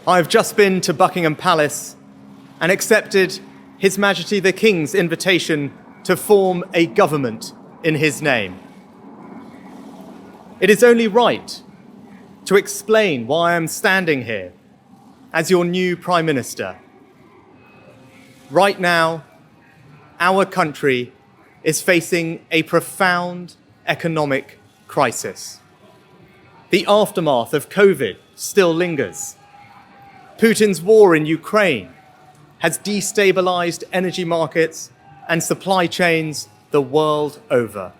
I have just been to Buckingham Palace and accepted His Majesty the King's invitation to form a government in his name. It is only right to explain why I am standing here as your new Prime Minister. Right now, our country is facing a profound economic crisis. The aftermath of COVID still lingers. Putin's war in Ukraine has destabilized energy markets and supply chains the world over.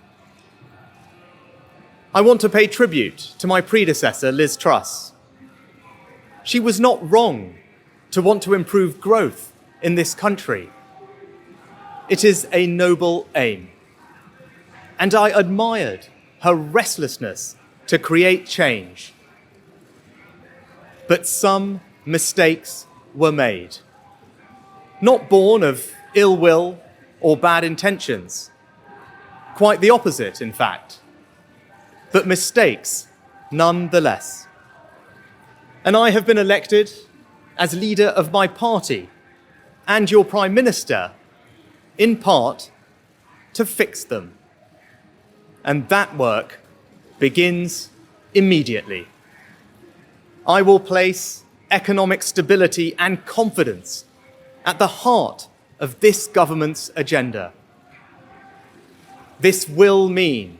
I want to pay tribute to my predecessor, Liz Truss. She was not wrong to want to improve growth in this country. It is a noble aim, and I admired her restlessness to create change. But some mistakes were made, not born of ill will or bad intentions. Quite the opposite, in fact, but mistakes nonetheless. And I have been elected as leader of my party and your Prime Minister, in part, to fix them. And that work begins immediately. I will place economic stability and confidence at the heart of this government's agenda. This will mean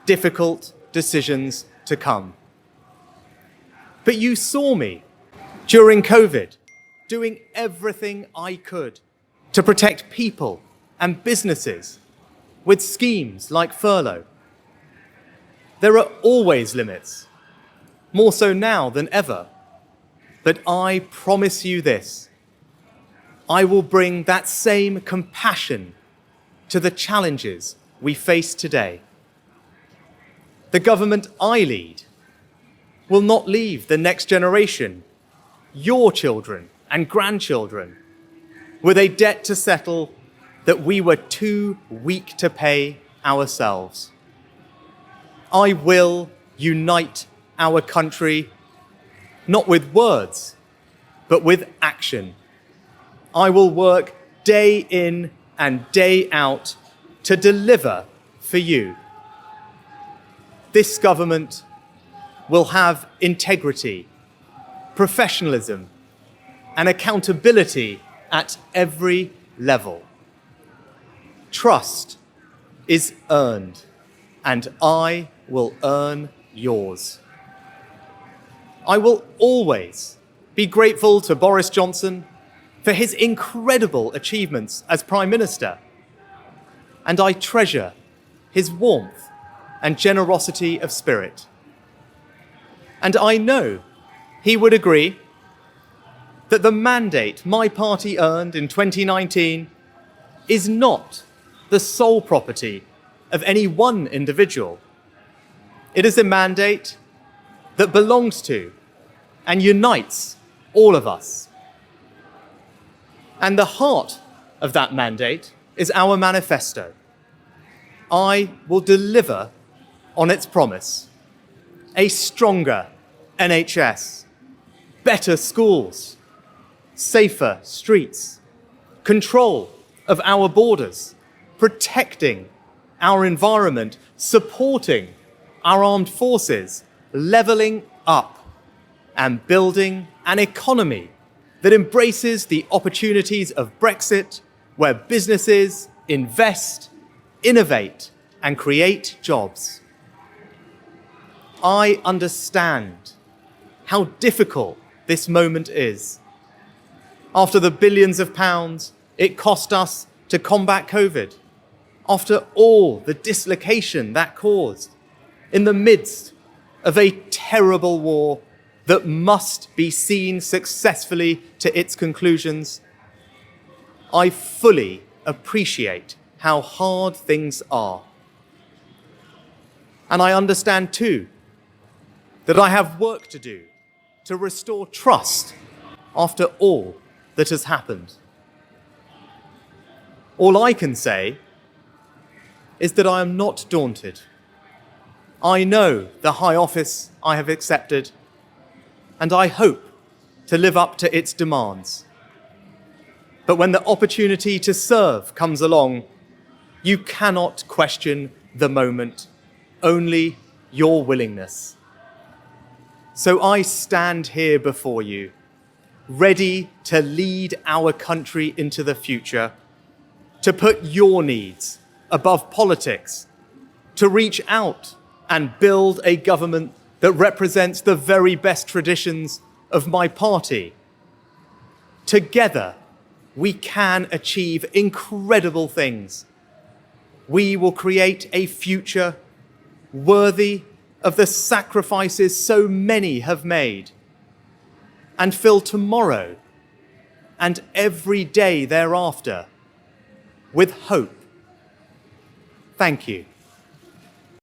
difficult decisions to come. But you saw me during COVID doing everything I could to protect people and businesses with schemes like furlough. There are always limits, more so now than ever. But I promise you this, I will bring that same compassion to the challenges we face today. The government I lead will not leave the next generation, your children and grandchildren, with a debt to settle that we were too weak to pay ourselves. I will unite our country, not with words, but with action. I will work day in and day out to deliver for you. This government will have integrity, professionalism, and accountability at every level. Trust is earned, and I will earn yours. I will always be grateful to Boris Johnson for his incredible achievements as Prime Minister, and I treasure his warmth and generosity of spirit. And I know he would agree that the mandate my party earned in 2019 is not the sole property of any one individual. It is a mandate that belongs to and unites all of us. And the heart of that mandate is our manifesto. I will deliver on its promise: a stronger NHS, better schools, safer streets, control of our borders, protecting our environment, supporting our armed forces, levelling up, and building an economy that embraces the opportunities of Brexit, where businesses invest, innovate, and create jobs. I understand how difficult this moment is. After the billions of pounds it cost us to combat COVID, after all the dislocation that caused, in the midst of a terrible war that must be seen successfully to its conclusions, I fully appreciate how hard things are. And I understand too that I have work to do to restore trust after all that has happened. All I can say is that I am not daunted. I know the high office I have accepted, and I hope to live up to its demands. But when the opportunity to serve comes along, you cannot question the moment, only your willingness. So I stand here before you, ready to lead our country into the future, to put your needs above politics, to reach out and build a government that represents the very best traditions of my party. Together, we can achieve incredible things. We will create a future worthy of the sacrifices so many have made, and fill tomorrow and every day thereafter with hope. Thank you.